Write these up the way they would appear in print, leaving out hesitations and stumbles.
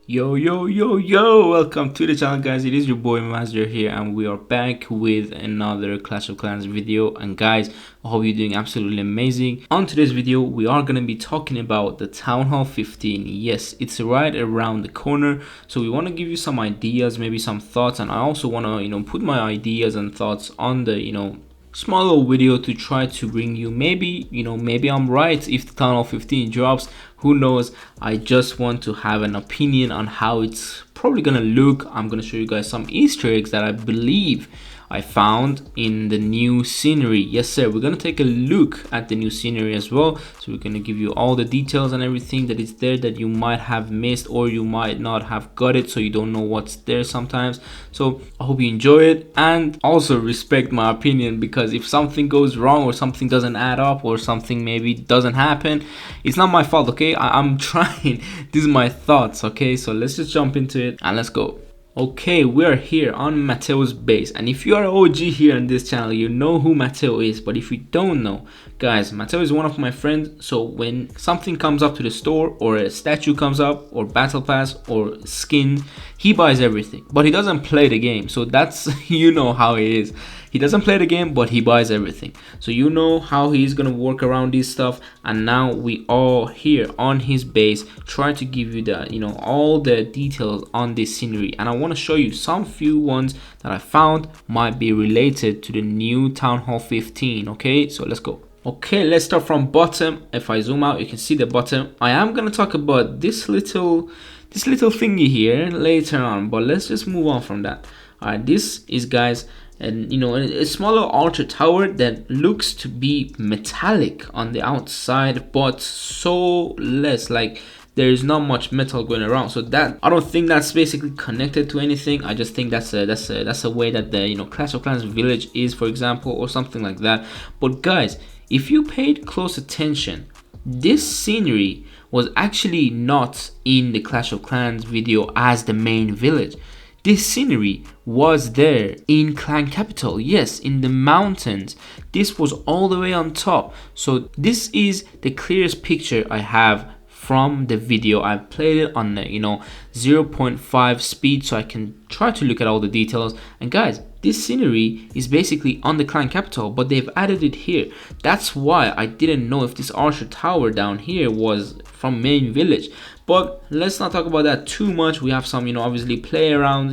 Yo, welcome to the channel, guys. It is your boy Master here, and we are back with another Clash of Clans video. And guys, I hope you're doing absolutely amazing. On today's video, we are going to be talking about the Town Hall 15. Yes, it's right around the corner, so we want to give you some ideas, maybe some thoughts, and I also want to put my ideas and thoughts on the small little video to try to bring you maybe I'm right if the Town Hall 15 drops. Who knows? I just want to have an opinion on how it's probably gonna look. I'm gonna show you guys some Easter eggs that I believe I found in the new scenery. Yes sir, we're gonna take a look at the new scenery as well, so we're gonna give you all the details and everything that is there that you might have missed, or you might not have got it, so you don't know what's there sometimes. So I hope you enjoy it, and also respect my opinion, because if something goes wrong or something doesn't add up or something maybe doesn't happen, it's not my fault. Okay, I'm trying. These are my thoughts. Okay, so let's just jump into it and let's go. Okay, we are here on Mateo's base, and if you are OG here on this channel, you know who Mateo is. But if you don't know, guys, Mateo is one of my friends. So when something comes up to the store, or a statue comes up, or battle pass, or skin, he buys everything, but he doesn't play the game. So that's you know how it is. He doesn't play the game, but he buys everything. So you know how he's gonna work around this stuff. And now we are here on his base, trying to give you the all the details on this scenery. And I want to show you some few ones that I found might be related to the new Town Hall 15. Okay, so let's go. Okay, let's start from bottom. If I zoom out, you can see the bottom. I am gonna talk about this little thingy here later on, but let's just move on from that. All right, this is, guys, and a smaller altar tower that looks to be metallic on the outside, but so less, like there's not much metal going around. So that, I don't think that's basically connected to anything. I just think that's a way that the Clash of Clans village is, for example, or something like that. But guys, if you paid close attention, this scenery was actually not in the Clash of Clans video as the main village. This scenery was there in Clan Capital, yes, in the mountains. This was all the way on top. So this is the clearest picture I have from the video. I played it on the 0.5 speed, so I can try to look at all the details. And guys, this scenery is basically on the Clan Capital, but they've added it here. That's why I didn't know if this Archer Tower down here was from main village. But let's not talk about that too much. We have some obviously playgrounds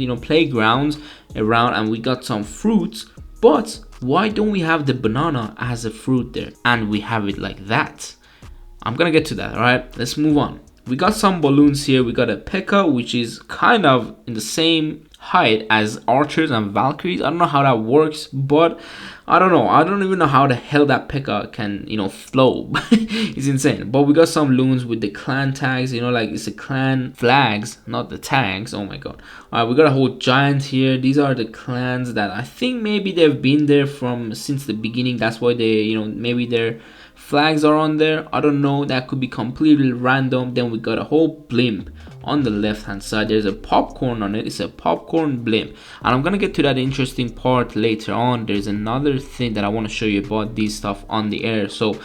around, and we got some fruits. But why don't we have the banana as a fruit there, and we have it like that? I'm gonna get to that. All right, let's move on. We got some balloons here. We got a P.E.K.K.A, which is kind of in the same height as archers and valkyries. I don't know how that works, but I don't know. I don't even know how the hell that P.E.K.K.A can flow. It's insane. But we got some loons with the clan tags, like it's the clan flags, not the tags. Oh my god. All right, we got a whole giant here. These are the clans that I think maybe they've been there since the beginning. That's why they maybe their flags are on there. I don't know, that could be completely random. Then we got a whole blimp on the left hand side. There's a popcorn on it. It's a popcorn blimp, and I'm gonna get to that interesting part later on. There's another thing that I want to show you about these stuff on the air. So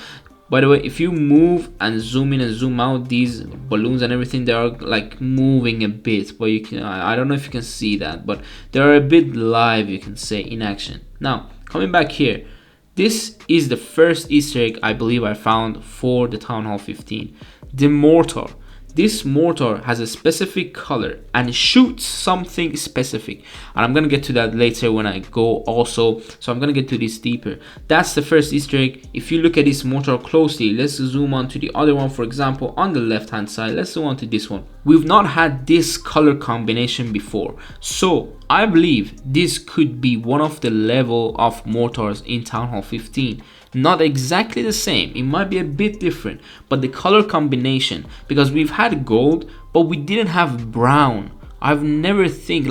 by the way, if you move and zoom in and zoom out, these balloons and everything, they are like moving a bit, but you can I don't know if you can see that, but they're a bit live, you can say, in action. Now coming back here, this is the first Easter egg I believe I found for the Town Hall 15. The mortar. This mortar has a specific color and shoots something specific, and I'm gonna get to that later when I go also. So I'm gonna get to this deeper. That's the first Easter egg. If you look at this mortar closely, let's zoom on to the other one. For example, on the left hand side, let's zoom on to this one. We've not had this color combination before, so I believe this could be one of the level of mortars in Town Hall 15. Not exactly the same, it might be a bit different, but the color combination, because we've had gold but we didn't have brown. I've never seen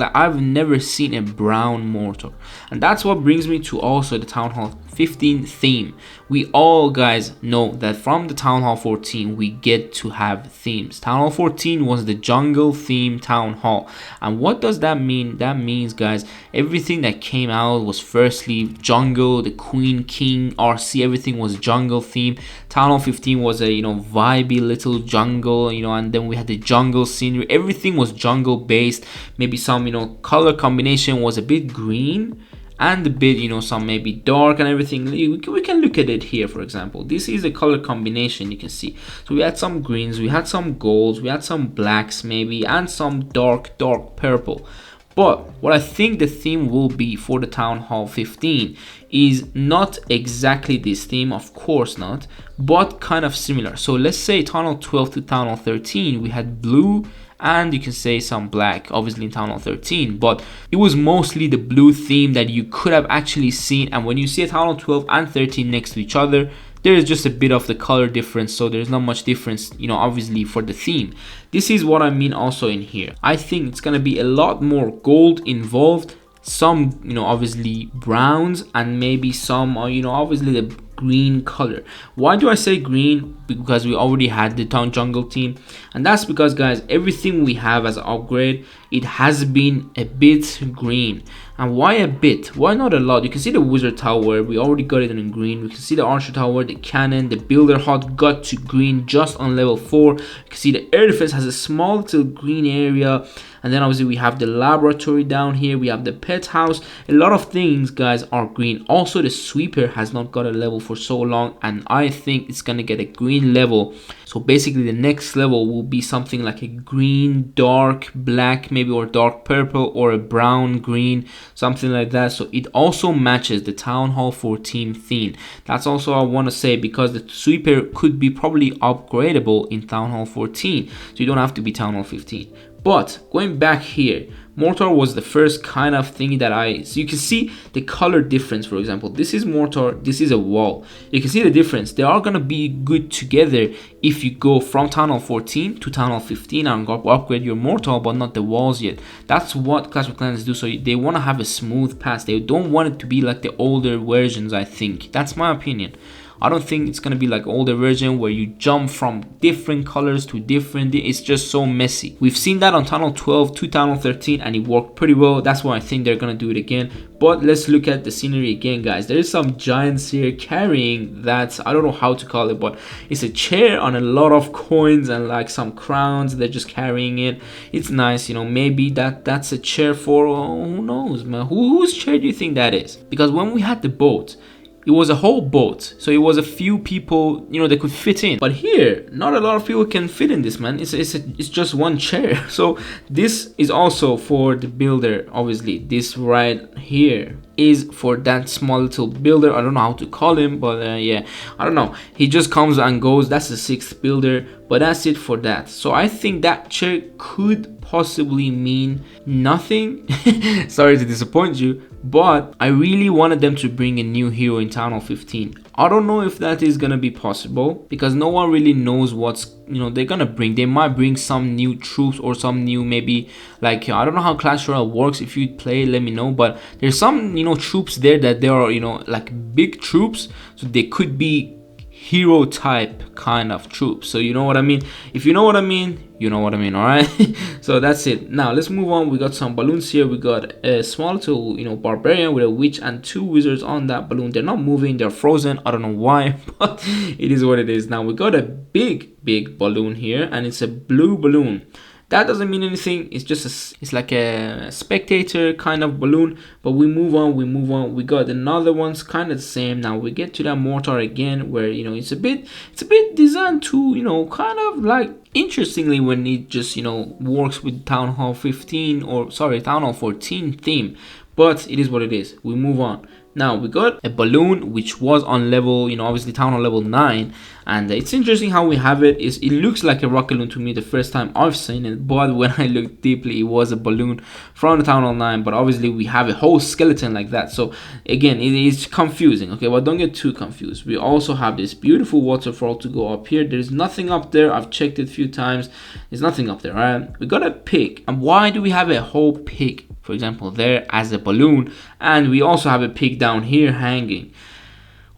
a brown mortar, and that's what brings me to also the Town Hall 15 theme. We all guys know that from the Town Hall 14 we get to have themes. Town Hall 14 was the jungle theme town hall, and what does that mean? That means guys, everything that came out was firstly jungle, the queen, king, RC, everything was jungle theme. Town Hall 15 was a vibey little jungle, and then we had the jungle scenery. Everything was jungle based. Maybe some color combination was a bit green and a bit some maybe dark and everything. We can look at it here. For example, this is a color combination, you can see. So we had some greens, we had some golds, we had some blacks maybe, and some dark purple. But what I think the theme will be for the Town Hall 15 is not exactly this theme, of course not, but kind of similar. So let's say Town Hall 12 to Town Hall 13 we had blue, and you can say some black, obviously in Town Hall 13, but it was mostly the blue theme that you could have actually seen. And when you see a Town Hall 12 and 13 next to each other, there is just a bit of the color difference, so there's not much difference, obviously for the theme. This is what I mean also in here. I think it's gonna be a lot more gold involved, some obviously browns, and maybe some obviously the green color. Why do I say green? Because we already had the town jungle team, and that's because guys, everything we have as an upgrade, it has been a bit green. And why a bit? Why not a lot? You can see the wizard tower, we already got it in green. We can see the archer tower, the cannon, the builder hut got to green just on level 4. You can see the air defense has a small little green area, and then obviously we have the laboratory down here, we have the pet house. A lot of things guys are green. Also the sweeper has not got a level for so long, and I think it's gonna get a green level. So basically the next level will be something like a green, dark black maybe, or dark purple, or a brown green, something like that. So it also matches the Town Hall 14 theme. That's also I want to say, because the sweeper could be probably upgradable in Town Hall 14, so you don't have to be Town Hall 15. But going back here, mortar was the first kind of thing that so you can see the color difference. For example, this is mortar, this is a wall. You can see the difference. They are gonna be good together if you go from Town Hall 14 to Town Hall 15 and upgrade your mortar, but not the walls yet. That's what Clash of Clans do. So they want to have a smooth pass. They don't want it to be like the older versions, I think. That's my opinion. I don't think it's gonna be like older version where you jump from different colors to different. It's just so messy. We've seen that on Town Hall 12 to Town Hall 13 and it worked pretty well. That's why I think they're gonna do it again. But let's look at the scenery again, guys. There is some giants here carrying that, I don't know how to call it, but it's a chair on a lot of coins and like some crowns. They're just carrying it. It's nice, maybe that's a chair for, who knows, man. Whose chair do you think that is? Because when we had the boat, it was a whole boat, so it was a few people they could fit in. But here not a lot of people can fit in this, man. It's just one chair. So this is also for the builder. Obviously this right here is for that small little builder. I don't know how to call him, but yeah, I don't know, he just comes and goes. That's the 6th builder, but that's it for that. So I think that chair could possibly mean nothing. Sorry to disappoint you, but I really wanted them to bring a new hero in Town Hall 15. I don't know if that is gonna be possible, because no one really knows what's they're gonna bring. They might bring some new troops or some new, maybe like, I don't know how Clash Royale works. If you play, let me know. But there's some troops there that they are like big troops, so they could be hero type kind of troops. So you know what I mean. If you know what I mean, you know what I mean. All right. So that's it. Now let's move on. We got some balloons here. We got a small little barbarian with a witch and 2 wizards on that balloon. They're not moving, they're frozen. I don't know why, but it is what it is. Now we got a big balloon here, and it's a blue balloon. That doesn't mean anything. It's just it's like a spectator kind of balloon. But we move on. We got another one's kind of the same. Now we get to that mortar again, where it's a bit designed to kind of like interestingly when it just works with Town Hall 15, or sorry, Town Hall 14 theme. But it is what it is. We move on. Now we got a balloon which was on level, obviously Town Hall level 9, and it's interesting how we have it. It looks like a rocket balloon to me the first time I've seen it, but when I looked deeply, it was a balloon from the Town Hall 9. But obviously we have a whole skeleton like that, so again it is confusing. Okay, but don't get too confused. We also have this beautiful waterfall to go up here. There's nothing up there. I've checked it a few times. There's nothing up there. All right, we got a pig. And why do we have a whole pig, for example, there as a balloon, and we also have a pig down here hanging?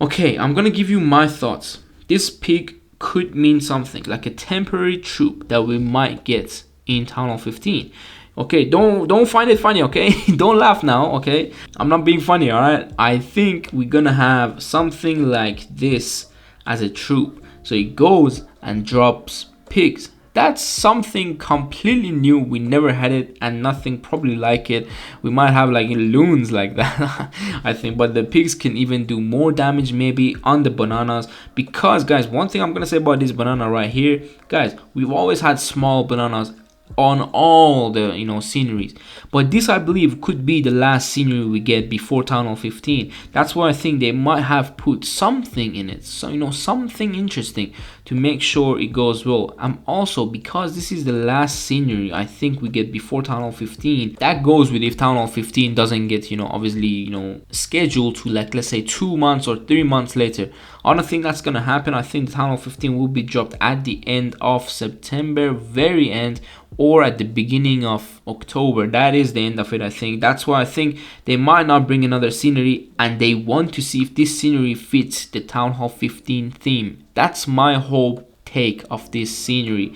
Okay, I'm gonna give you my thoughts. This pig could mean something like a temporary troop that we might get in Town Hall 15. Okay, don't find it funny, okay? Don't laugh now, okay? I'm not being funny, all right? I think we're gonna have something like this as a troop. So it goes and drops pigs. That's something completely new. We never had it, and nothing probably like it. We might have like loons like that, I think, but the pigs can even do more damage maybe on the bananas. Because guys, one thing I'm gonna say about this banana right here, guys, we've always had small bananas on all the sceneries, but this I believe could be the last scenery we get before Town Hall 15. That's why I think they might have put something in it, so something interesting to make sure it goes well. Also, because this is the last scenery I think we get before Town Hall 15, that goes with if Town Hall 15 doesn't get obviously scheduled to, like, let's say 2 months or 3 months later. I don't think that's gonna happen. I think the Town Hall 15 will be dropped at the end of September, very end, or at the beginning of October. That is the end of it, I think. That's why I think they might not bring another scenery, and they want to see if this scenery fits the Town Hall 15 theme. That's my whole take of this scenery.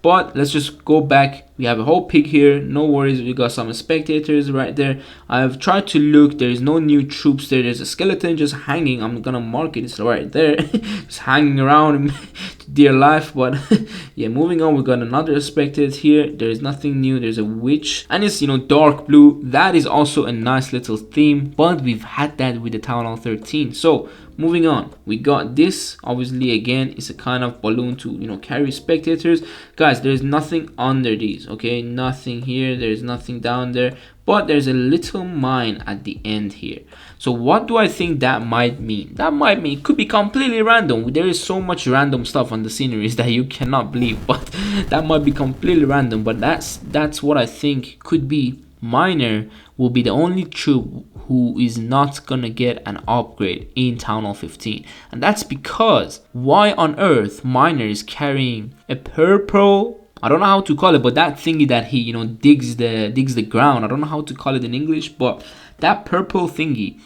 But let's just go back. We have a whole pig here, no worries. We got some spectators right there. I've tried to look, there is no new troops there. There's a skeleton just hanging. I'm gonna mark it, it's right there. Just hanging around to dear life. But yeah, moving on, we got another spectator here. There is nothing new. There's a witch, and it's dark blue. That is also a nice little theme, but we've had that with the Town Hall 13. So moving on, we got this. Obviously, again, it's a kind of balloon to carry spectators. Guys, there's nothing under these, okay? Nothing here, there's nothing down there, but there's a little mine at the end here. So what do I think that might mean? That might mean it could be completely random. There is so much random stuff on the sceneries that you cannot believe, but that might be completely random. But that's what I think could be. Miner will be the only troop who is not gonna get an upgrade in Town Hall 15, and that's because why on earth Miner is carrying a purple, I don't know how to call it, but that thingy that he digs the ground. I don't know how to call it in English, but that purple thingy.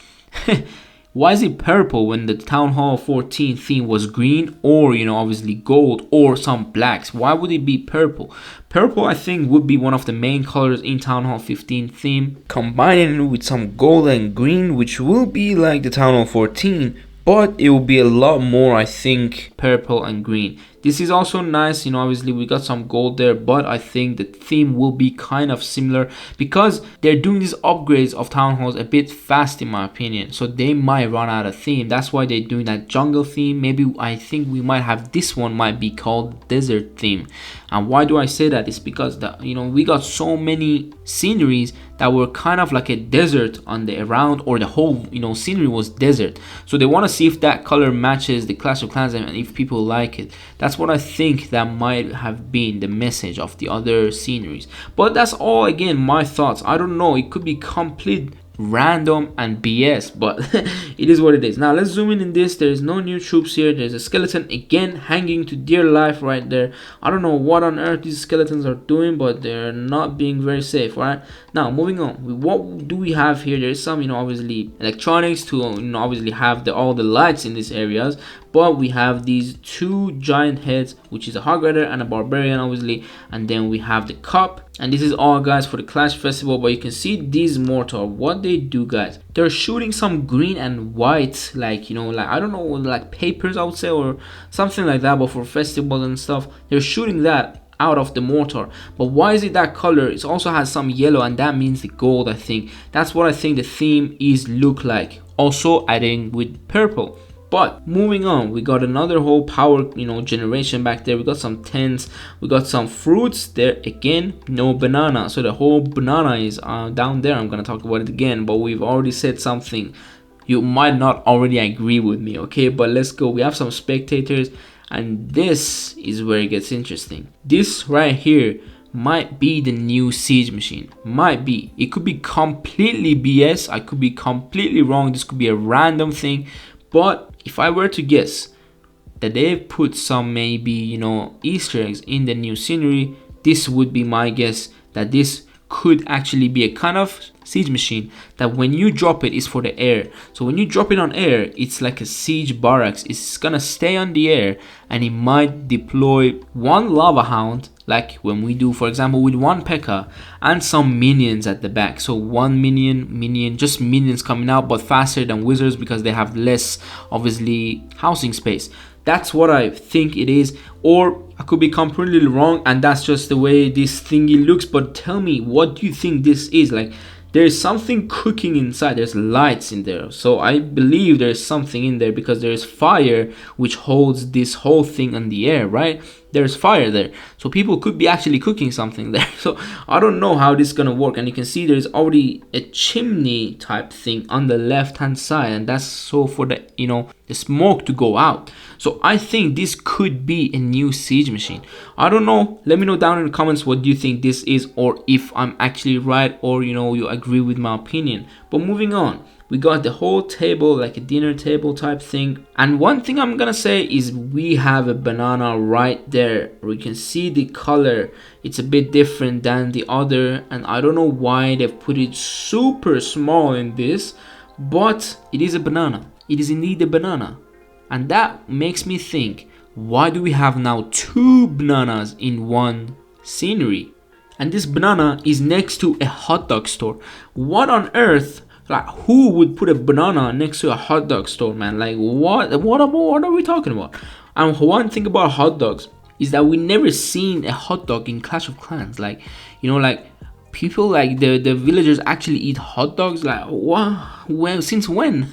Why is it purple when the Town Hall 14 theme was green, or obviously gold, or some blacks? Why would it be purple? Purple, I think, would be one of the main colors in Town Hall 15 theme, combining it with some gold and green, which will be like the Town Hall 14, but it will be a lot more, I think, purple and green. This is also nice, obviously we got some gold there, but I think the theme will be kind of similar because they're doing these upgrades of town halls a bit fast in my opinion, so they might run out of theme. That's why they're doing that jungle theme. Maybe I think we might have this one might be called desert theme. And why do I say that? It's because we got so many sceneries that were kind of like a desert on the around, or the whole scenery was desert, so they want to see if that color matches the Clash of Clans and if people like it. That's what I think that might have been the message of the other sceneries, but that's all, again, my thoughts. I don't know, it could be complete random and BS, but it is what it is. Now let's zoom in this. There's no new troops here. There's a skeleton again hanging to dear life right there. I don't know what on earth these skeletons are doing, but they're not being very safe. Right, now moving on, what do we have here? There's some obviously electronics to obviously have all the lights in these areas, but we have these two giant heads, which is a hog rider and a barbarian obviously, and then we have the cup. And this is all, guys, for the Clash Festival. But you can see these mortar, what they do, guys, they're shooting some green and white, like like I don't know, like papers I would say, or something like that, but for festivals and stuff, they're shooting that out of the mortar. But why is it that color? It also has some yellow, and that means the gold. I think that's what I think the theme is look like, also adding with purple. But moving on, we got another whole power generation back there. We got some tents, we got some fruits there. Again, no banana, so the whole banana is down there. I'm gonna talk about it again, but we've already said something. You might not already agree with me, okay, but let's go. We have some spectators, and this is where it gets interesting. This right here might be the new siege machine. Might be. It could be completely BS. I could be completely wrong. This could be a random thing. But if I were to guess that they've put some maybe Easter eggs in the new scenery, this would be my guess, that this could actually be a kind of siege machine that when you drop it is for the air. So when you drop it on air, it's like a siege barracks. It's gonna stay on the air, and it might deploy one lava hound, like when we do, for example, with one P.E.K.K.A, and some minions at the back. So one minion, just minions coming out, but faster than wizards because they have less, obviously, housing space. That's what I think it is, or I could be completely wrong, and that's just the way this thingy looks. But tell me, what do you think this is? Like, there's something cooking inside. There's lights in there, so I believe there's something in there because there's fire which holds this whole thing in the air, right? There's fire there, so people could be actually cooking something there. So I don't know how this is gonna work. And you can see there's already a chimney type thing on the left hand side, and that's so for the, you know, the smoke to go out. So I think this could be a new siege machine. I don't know, let me know down in the comments what do you think this is, or if I'm actually right, or you know, you agree with my opinion. But moving on, we got the whole table, like a dinner table type thing. And one thing I'm gonna say is we have a banana right there. We can see the color, it's a bit different than the other, and I don't know why they've put it super small in this, but it is a banana. It is indeed a banana. And that makes me think, why do we have now two bananas in one scenery? And this banana is next to a hot dog store. What on earth? Like, who would put a banana next to a hot dog store, man? Like, what are we talking about? And one thing about hot dogs is that we never seen a hot dog in Clash of Clans. Like, you know, like people, like the villagers actually eat hot dogs. Like, what? Well, since when?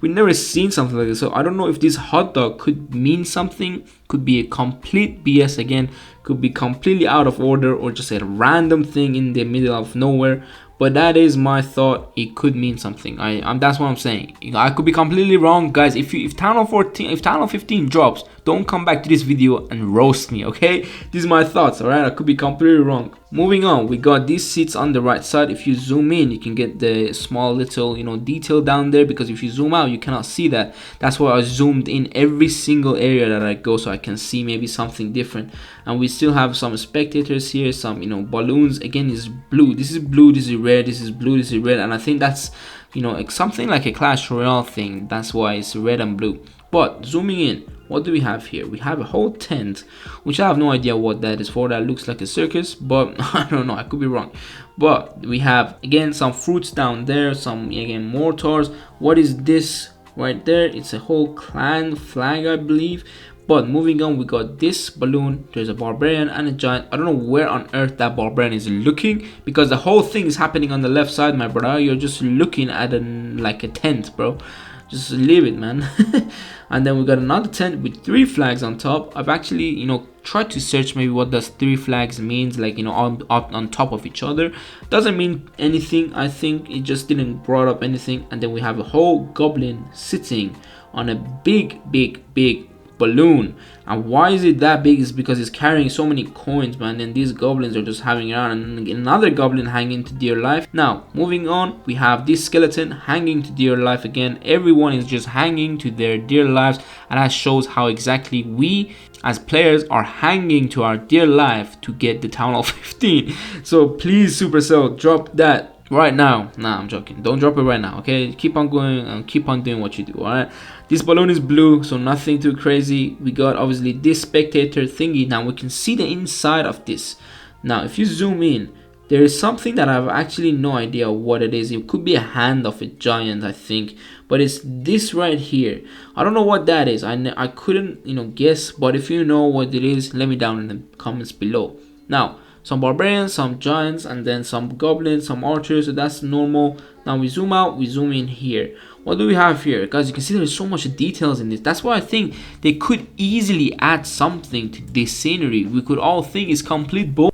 We never seen something like this. So I don't know if this hot dog could mean something. Could be a complete BS again. Could be completely out of order, or just a random thing in the middle of nowhere. But that is my thought. It could mean something. That's what I'm saying. I could be completely wrong, guys. If Town Hall 14, if Town Hall 15 drops, don't come back to this video and roast me, okay? These are my thoughts, alright? I could be completely wrong. Moving on, we got these seats on the right side. If you zoom in, you can get the small little, you know, detail down there, because if you zoom out, you cannot see that. That's why I zoomed in every single area that I go, so I can see maybe something different. And we still have some spectators here, some, you know, balloons. Again, is blue. This is blue. This is red. This is blue. This is red. And I think that's, you know, something like a Clash Royale thing. That's why it's red and blue. But zooming in, what do we have here? We have a whole tent, which I have no idea what that is for. That looks like a circus, but I don't know, I could be wrong. But we have, again, some fruits down there, some, again, mortars. What is this right there? It's a whole clan flag, I believe. But moving on, we got this balloon. There's a barbarian and a giant. I don't know where on earth that barbarian is looking, because the whole thing is happening on the left side, my brother. You're just looking at like a tent, bro. Just leave it, man. And then we got another tent with 3 flags on top. I've actually, you know, tried to search maybe what does 3 flags means, like, you know, on top of each other. Doesn't mean anything. I think it just didn't brought up anything. And then we have a whole goblin sitting on a big balloon. And why is it that big? Is because it's carrying so many coins, man, and these goblins are just having around, and another goblin hanging to dear life. Now moving on, we have this skeleton hanging to dear life again. Everyone is just hanging to their dear lives, and that shows how exactly we as players are hanging to our dear life to get the Town Hall 15. So please, Supercell, drop that right now. Nah, I'm joking. Don't drop it right now, okay? Keep on going and keep on doing what you do, alright? This balloon is blue, so nothing too crazy. We got, obviously, this spectator thingy. Now we can see the inside of this. Now, if you zoom in, there is something that I have actually no idea what it is. It could be a hand of a giant, I think. But it's this right here. I don't know what that is. I couldn't, you know, guess. But if you know what it is, let me down in the comments below. Now, some barbarians, some giants, and then some goblins, some archers. So that's normal. Now we zoom out, we zoom in here. What do we have here? Guys, you can see there's so much details in this. That's why I think they could easily add something to this scenery. We could all think it's complete bull,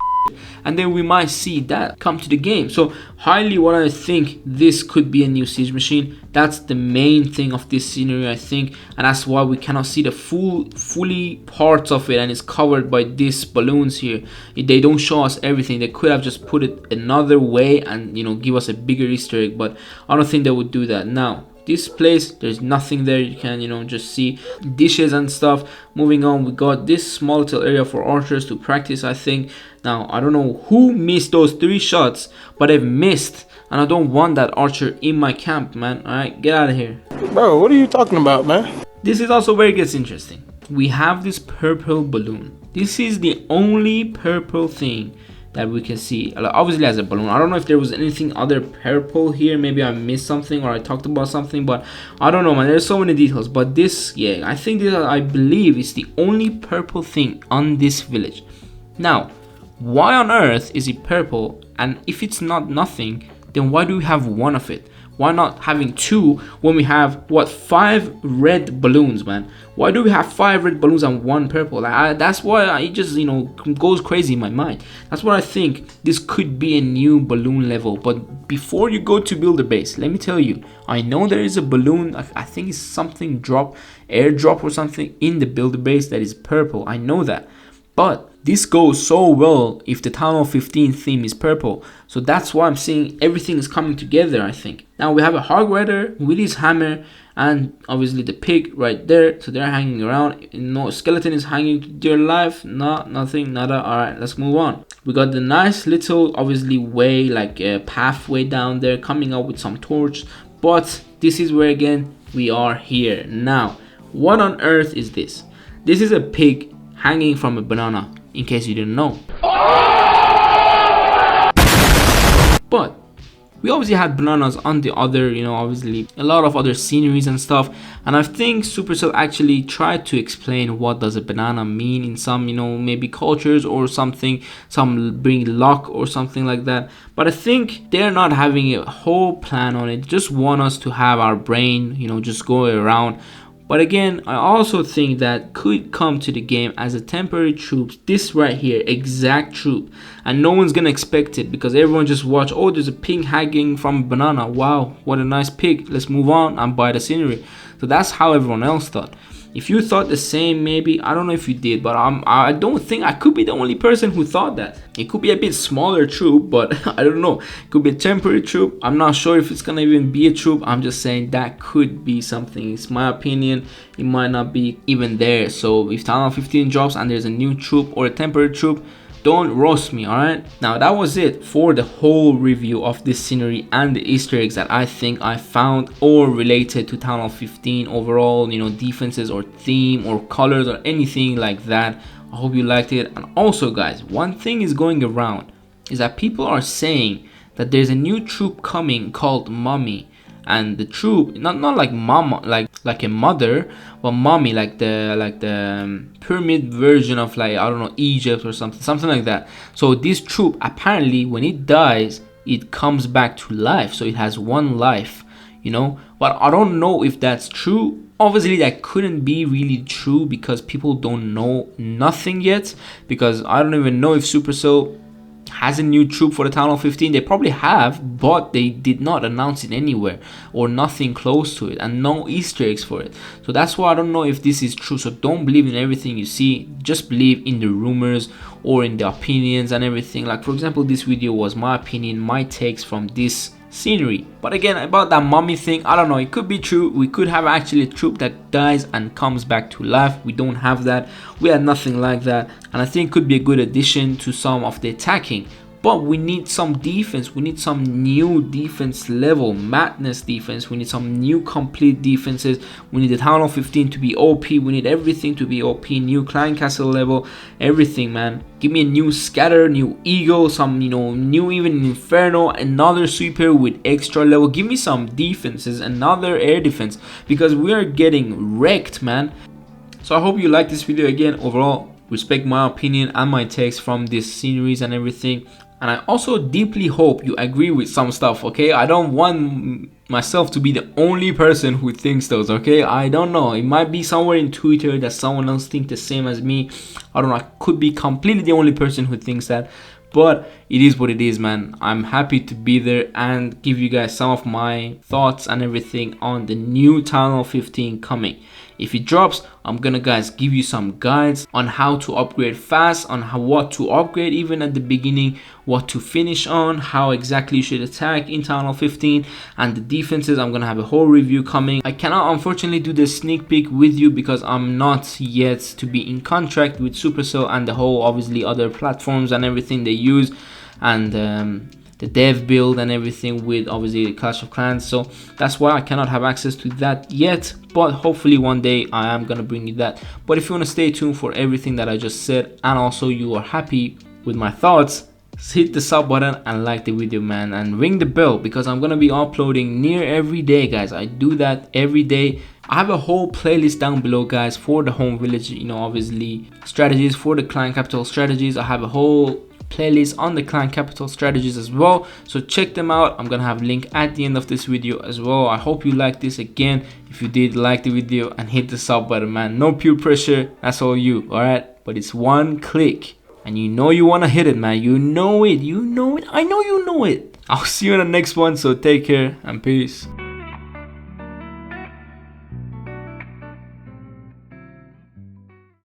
and then we might see that come to the game. So highly what I think this could be a new siege machine. That's the main thing of this scenery, I think, and that's why we cannot see the fully parts of it, and it's covered by these balloons here. They don't show us everything. They could have just put it another way and, you know, give us a bigger Easter egg, but I don't think they would do that. Now this place, there's nothing there. You can, you know, just see dishes and stuff. Moving on, we got this small little area for archers to practice, I think. Now, I don't know who missed those 3 shots, but they've missed, and I don't want that archer in my camp, man. All right, get out of here. Bro, what are you talking about, man? This is also where it gets interesting. We have this purple balloon. This is the only purple thing that we can see, obviously, as a balloon. I don't know if there was anything other purple here. Maybe I missed something, or I talked about something, but I don't know, man. There's so many details, but this, yeah, I think this, I believe, is the only purple thing on this village. Now, why on earth is it purple? And if it's not nothing, then why do we have 1 of it? Why not having 2 when we have, what, 5 red balloons, man? Why do we have 5 red balloons and 1 purple? That's why it just, you know, goes crazy in my mind. That's what I think. This could be a new balloon level. But before you go to build a base, let me tell you, I know there is a balloon, I think it's something airdrop or something in the builder base that is purple. I know that. But this goes so well if the Town Hall 15 theme is purple. So that's why I'm saying everything is coming together, I think. Now we have a hog rider with his hammer, and obviously the pig right there. So they're hanging around. No skeleton is hanging to their life. No, nothing, nada. Alright, let's move on. We got the nice little, obviously, way, like a pathway down there, coming up with some torch. But this is where, again, we are here. Now, what on earth is this? This is a pig hanging from a banana, in case you didn't know. But we obviously had bananas on the other, you know, obviously a lot of other sceneries and stuff, and I think Supercell actually tried to explain what does a banana mean in some, you know, maybe cultures or something, some bring luck or something like that. But I think they're not having a whole plan on it, just want us to have our brain, you know, just go around. But again, I also think that could come to the game as a temporary troops. This right here, exact troop, and no one's gonna expect it because everyone just watch, oh, there's a pig hanging from a banana, wow, what a nice pig, let's move on and buy the scenery. So that's how everyone else thought. If you thought the same, maybe, I don't know if you did, but I don't think I could be the only person who thought that. It could be a bit smaller troop, but I don't know. It could be a temporary troop. I'm not sure if it's gonna even be a troop. I'm just saying that could be something. It's my opinion. It might not be even there. So if Town Hall 15 drops and there's a new troop or a temporary troop, don't roast me, alright? Now that was it for the whole review of this scenery and the Easter eggs that I think I found or related to Town Hall 15 overall, you know, defenses or theme or colors or anything like that. I hope you liked it. And also, guys, one thing is going around is that people are saying that there's a new troop coming called Mommy. And the troop, not like mama, like a mother, but mommy, like the pyramid version of, like, I don't know, Egypt or something like that. So this troop, apparently when it dies, it comes back to life, so it has 1 life, you know. But I don't know if that's true. Obviously that couldn't be really true because people don't know nothing yet, because I don't even know if Supercell has a new troop for the Town Hall 15. They probably have, but they did not announce it anywhere or nothing close to it, and no Easter eggs for it. So that's why I don't know if this is true. So don't believe in everything you see, just believe in the rumors or in the opinions and everything. Like, for example, this video was my opinion, my takes from this scenery. But again, about that mommy thing, I don't know, it could be true. We could have actually a troop that dies and comes back to life. We don't have that. We had nothing like that, and I think it could be a good addition to some of the attacking. But we need some defense. We need some new defense level, madness defense. We need some new complete defenses. We need the Town Hall 15 to be OP. We need everything to be OP. New Clan Castle level, everything, man. Give me a new Scatter, new Eagle, some, you know, new even Inferno, another Sweeper with extra level. Give me some defenses, another air defense, because we are getting wrecked, man. So I hope you like this video. Again, overall, respect my opinion and my takes from these sceneries and everything. And I also deeply hope you agree with some stuff, okay? I don't want myself to be the only person who thinks those, okay? I don't know. It might be somewhere in Twitter that someone else thinks the same as me. I don't know. I could be completely the only person who thinks that. But it is what it is, man. I'm happy to be there and give you guys some of my thoughts and everything on the new Untitled 15 coming. If it drops, I'm gonna guys give you some guides on how to upgrade fast, on what to upgrade even at the beginning, what to finish on, how exactly you should attack in Untitled 15, and the defenses. I'm gonna have a whole review coming. I cannot unfortunately do the sneak peek with you because I'm not yet to be in contract with Supercell and the whole obviously other platforms and everything they use, and the dev build and everything with obviously Clash of Clans. So that's why I cannot have access to that yet, but hopefully one day I am gonna bring you that. But if you want to stay tuned for everything that I just said, and also you are happy with my thoughts, hit the sub button and like the video, man, and ring the bell because I'm gonna be uploading near every day, guys. I do that every day. I have a whole playlist down below, guys, for the home village, you know, obviously strategies, for the clan capital strategies. I have a whole playlist on the clan capital strategies as well, so check them out. I'm gonna have a link at the end of this video as well. I hope you like this. Again, if you did, like the video and hit the sub button, man. No peer pressure, that's all you, all right? But it's one click and you know you want to hit it, man. You know it, I know you know it. I'll see you in the next one, so take care and peace.